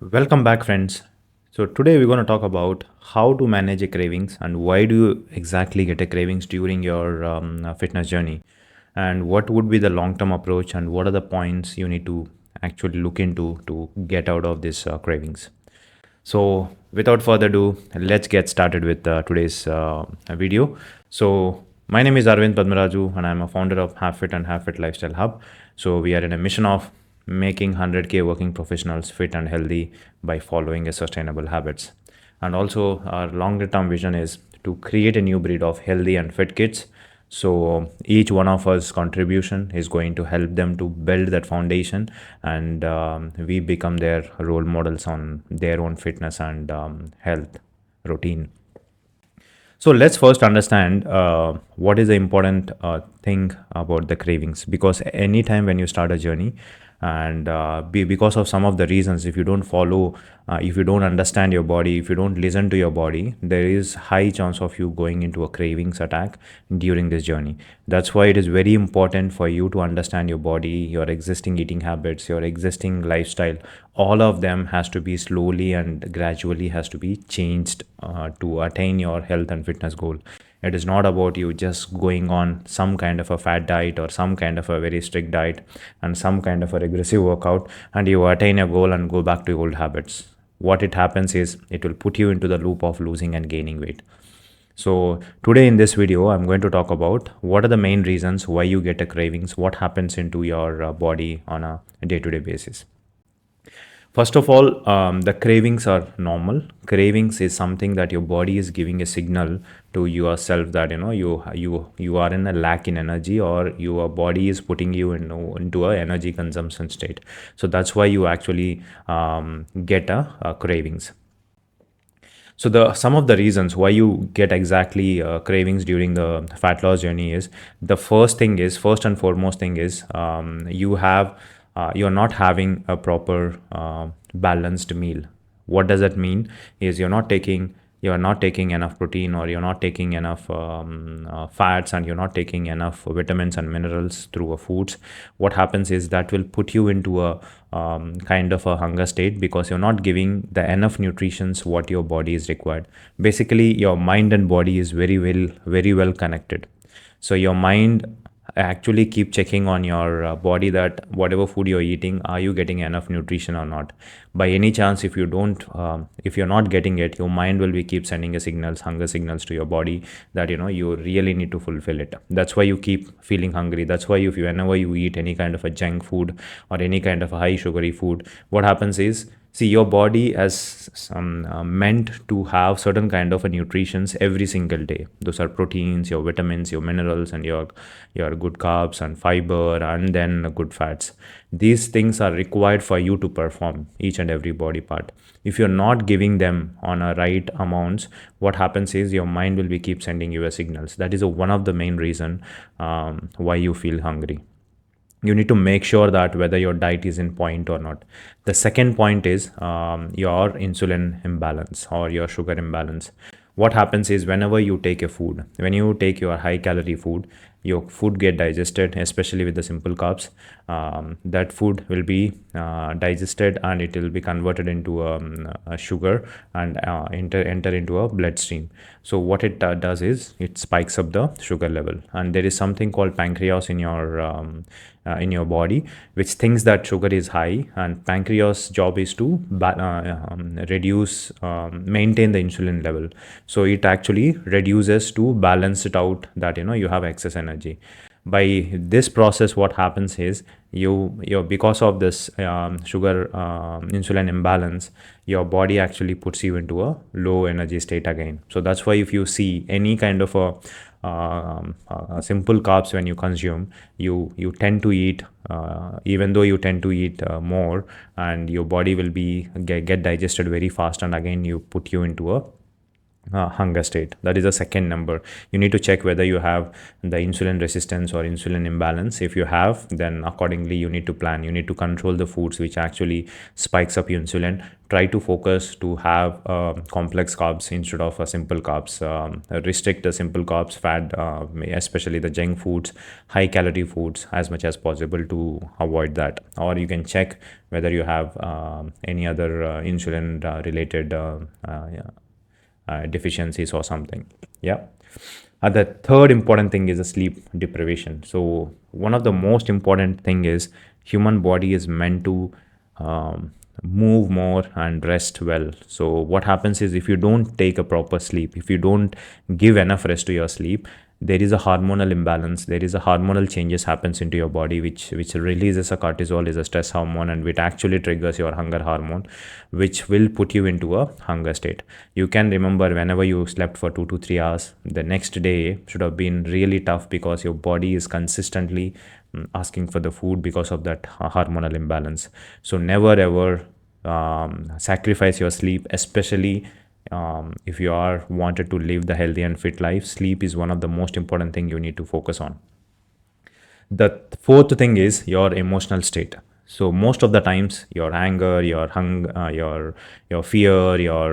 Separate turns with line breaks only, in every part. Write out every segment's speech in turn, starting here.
Welcome back, friends. So, today we're going to talk about how to manage a cravings and why do you exactly get a cravings during your fitness journey, and what would be the long term approach, and what are the points you need to actually look into to get out of this cravings. So, without further ado, let's get started with today's video. So, my name is Arvind Padmaraju, and I'm a founder of Have Fit and Have Fit Lifestyle Hub. So, we are in a mission of making 100K working professionals fit and healthy by following a sustainable habits. And also, our longer term vision is to create a new breed of healthy and fit kids. So each one of us contribution is going to help them to build that foundation, and we become their role models on their own fitness and health routine. So let's first understand what is the important thing about the cravings, because anytime when you start a journey, and because of some of the reasons, if you don't follow, if you don't understand your body, if you don't listen to your body, there is high chance of you going into a cravings attack during this journey. That's why it is very important for you to understand your body, your existing eating habits, your existing lifestyle. All of them has to be slowly and gradually has to be changed to attain your health and fitness goal. It is not about you just going on some kind of a fat diet or some kind of a very strict diet and some kind of a regressive workout and you attain a goal and go back to old habits. What it happens is it will put you into the loop of losing and gaining weight. So today in this video, I'm going to talk about what are the main reasons why you get a cravings, what happens into your body on a day-to-day basis. First of all, the cravings are normal. Cravings is something that your body is giving a signal to yourself that you are in a lack in energy, or your body is putting you into a energy consumption state. So that's why you actually get a cravings. So the some of the reasons why you get exactly cravings during the fat loss journey is, the first and foremost thing is, you're not having a proper balanced meal. What does that mean? Is you're not taking enough protein, or you're not taking enough fats, and you're not taking enough vitamins and minerals through foods. What happens is that will put you into a kind of a hunger state, because you're not giving the enough nutritions what your body is required. Basically, your mind and body is very well connected. So your mind actually keep checking on your body that whatever food you're eating, are you getting enough nutrition or not. By any chance, if you don't if you're not getting it, your mind will be keep sending a signals, hunger signals to your body, that you really need to fulfill it. That's why you keep feeling hungry. That's why if you whenever you eat any kind of a junk food or any kind of a high sugary food, what happens is, see, your body has meant to have certain kind of a nutritions every single day. Those are proteins, your vitamins, your minerals, and your good carbs and fiber, and then good fats. These things are required for you to perform each and every body part. If you're not giving them on a right amounts, what happens is your mind will be keep sending you a signals. That is one of the main reason why you feel hungry. You need to make sure that whether your diet is in point or not. The second point is your insulin imbalance or your sugar imbalance. What happens is, whenever you take a food, when you take your high calorie food, your food get digested, especially with the simple carbs. That food will be digested, and it will be converted into a sugar, and enter into a bloodstream. So what it does is it spikes up the sugar level, and there is something called pancreas in your body, which thinks that sugar is high, and pancreas job is to reduce, maintain the insulin level. So it actually reduces to balance it out, that you have excess energy. By this process, what happens is, you because of this sugar insulin imbalance, your body actually puts you into a low energy state again. So that's why if you see any kind of simple carbs when you consume, you tend to eat, even though you tend to eat more, and your body will be get digested very fast, and again you put you into a hunger state. That is the second number. You need to check whether you have the insulin resistance or insulin imbalance. If you have, then accordingly you need to plan. You need to control the foods which actually spikes up insulin. Try to focus to have complex carbs instead of simple carbs. Restrict the simple carbs, fat, especially the junk foods, high calorie foods as much as possible to avoid that. Or you can check whether you have any other insulin related deficiencies or something. Yeah. The third important thing is the sleep deprivation. So one of the most important thing is human body is meant to move more and rest well. So what happens is if you don't take a proper sleep, if you don't give enough rest to your sleep, there is a hormonal imbalance, there is a hormonal changes happens into your body which releases a cortisol, is a stress hormone, and which actually triggers your hunger hormone, which will put you into a hunger state. You can remember whenever you slept for 2 to 3 hours, the next day should have been really tough because your body is consistently asking for the food because of that hormonal imbalance. So never ever sacrifice your sleep, especially if you are wanted to live the healthy and fit life. Sleep is one of the most important thing you need to focus on. The fourth thing is your emotional state. So most of the times your anger, your your fear, your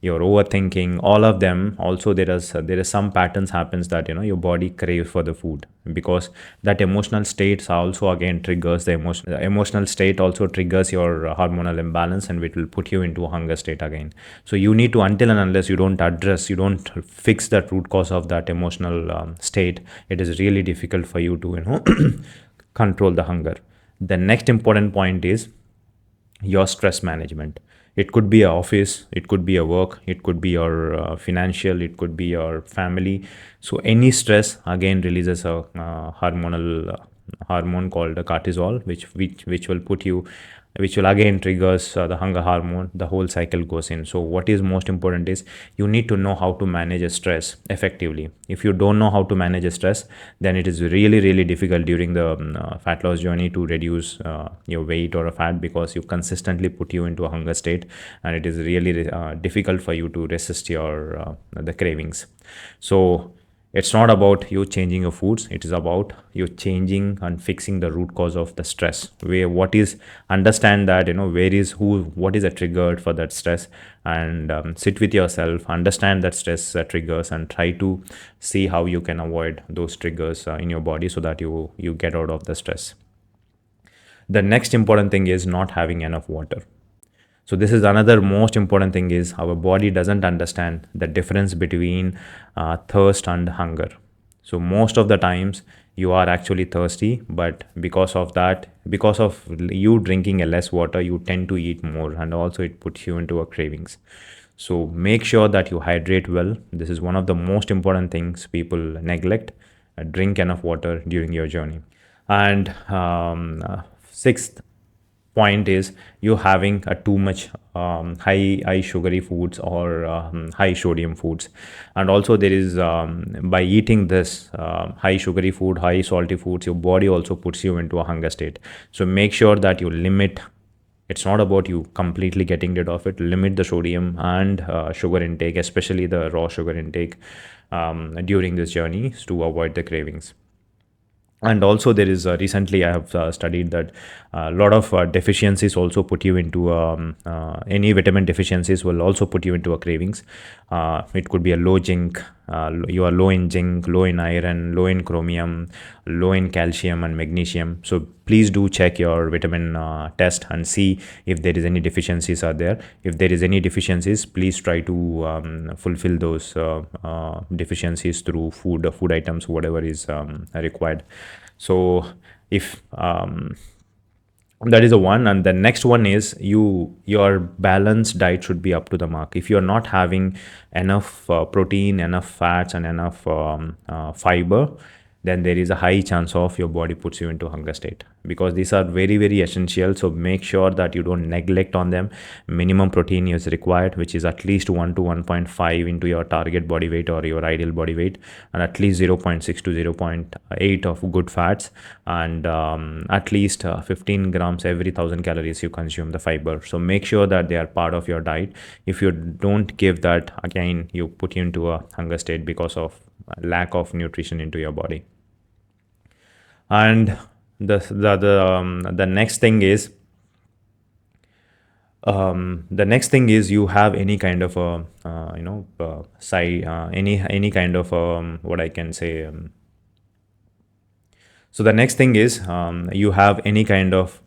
overthinking, all of them, also there is some patterns happens that your body craves for the food, because that emotional states also again triggers the emotional state also triggers your hormonal imbalance, and it will put you into a hunger state again. So you need to, until and unless you don't fix that root cause of that emotional state, it is really difficult for you to control the hunger. The next important point is your stress management. It could be a office, it could be a work, it could be your financial, it could be your family. So any stress again releases a hormonal hormone called the cortisol, which will put you, which will again triggers the hunger hormone. The whole cycle goes in. So what is most important is you need to know how to manage a stress effectively. If you don't know how to manage a stress, then it is really difficult during the fat loss journey to reduce your weight or a fat, because you consistently put you into a hunger state, and it is really difficult for you to resist your the cravings. So it's not about you changing your foods, it is about you changing and fixing the root cause of the stress. Where what is, understand that where is who, what is a trigger for that stress, and sit with yourself, understand that stress triggers, and try to see how you can avoid those triggers in your body so that you get out of the stress. The next important thing is not having enough water. So this is another most important thing, is our body doesn't understand the difference between thirst and hunger. So most of the times you are actually thirsty, but because of that, because of you drinking a less water, you tend to eat more, and also it puts you into a cravings. So make sure that you hydrate well. This is one of the most important things people neglect. Drink enough water during your journey. And sixth point is you having a too much high sugary foods or high sodium foods. And also there is by eating this high sugary food, high salty foods, your body also puts you into a hunger state. So make sure that you limit. It's not about you completely getting rid of it. Limit the sodium and sugar intake, especially the raw sugar intake during this journey, to avoid the cravings. And also there is recently I have studied that a lot of deficiencies also put you into any vitamin deficiencies will also put you into a cravings. It could be a low zinc, you are low in zinc, low in iron, low in chromium, low in calcium and magnesium. So please do check your vitamin test and see if there is any deficiencies are there. If there is any deficiencies, please try to fulfill those deficiencies through food items, whatever is required. So if that is a one. And the next one is your balanced diet should be up to the mark. If you're not having enough protein, enough fats, and enough fiber, then there is a high chance of your body puts you into hunger state, because these are very very essential. So make sure that you don't neglect on them. Minimum protein is required, which is at least 1 to 1.5 into your target body weight or your ideal body weight, and at least 0.6 to 0.8 of good fats, and at least 15 grams every 1000 calories you consume the fiber. So make sure that they are part of your diet. If you don't give that, again you put you into a hunger state because of lack of nutrition into your body. And the next thing is, you have any kind of a side, any kind of what I can say, so the next thing is, you have any kind of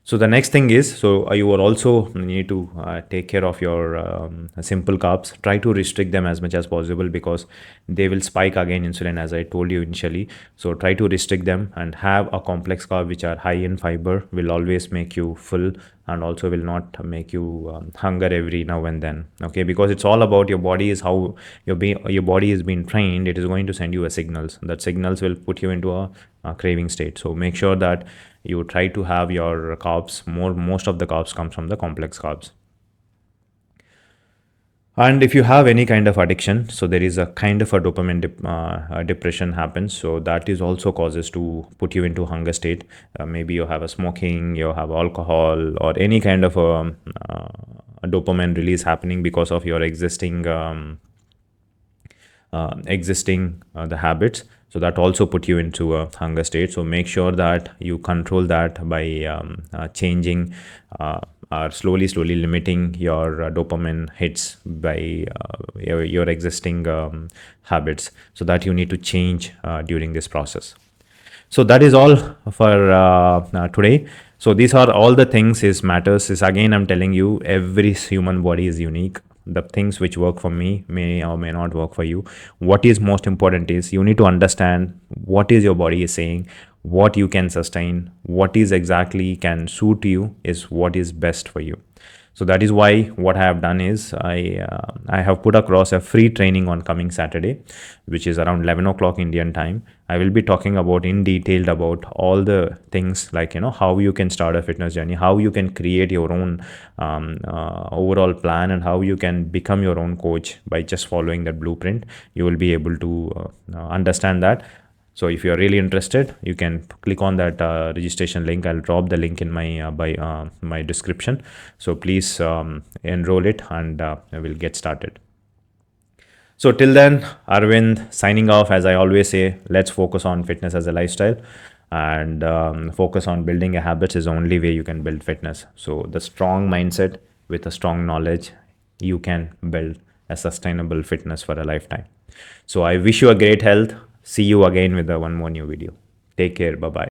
so the next thing is, you will also need to take care of your simple carbs. Try to restrict them as much as possible, because they will spike again insulin, as I told you initially. So try to restrict them, and have a complex carb which are high in fiber, will always make you full, and also will not make you hunger every now and then. Okay, because it's all about your body, is how your body is being trained. It is going to send you a signals. That signals will put you into a craving state. So make sure that you try to have your carbs most of the carbs comes from the complex carbs. And if you have any kind of addiction, so there is a kind of a dopamine depression happens, so that is also causes to put you into hunger state. Maybe you have a smoking, you have alcohol, or any kind of a dopamine release happening because of your existing the habits. So that also put you into a hunger state. So make sure that you control that by changing or slowly limiting your dopamine hits by your existing habits, so that you need to change during this process. So that is all for today. So these are all the things is matters. Is again, I'm telling you, every human body is unique. The things which work for me may or may not work for you. What is most important is you need to understand what is your body is saying, what you can sustain, what is exactly can suit you is what is best for you. So that is why what I have done is I have put across a free training on coming Saturday, which is around 11 o'clock Indian time. I will be talking about in detail about all the things, like how you can start a fitness journey, how you can create your own overall plan, and how you can become your own coach by just following that blueprint. You will be able to understand that. So if you are really interested, you can click on that registration link. I'll drop the link in my description. So please enroll it, and we'll get started. So till then, Arvind signing off. As I always say, let's focus on fitness as a lifestyle, and focus on building a habits is the only way you can build fitness. So the strong mindset with a strong knowledge, you can build a sustainable fitness for a lifetime. So I wish you a great health. See you again with one more new video. Take care. Bye bye.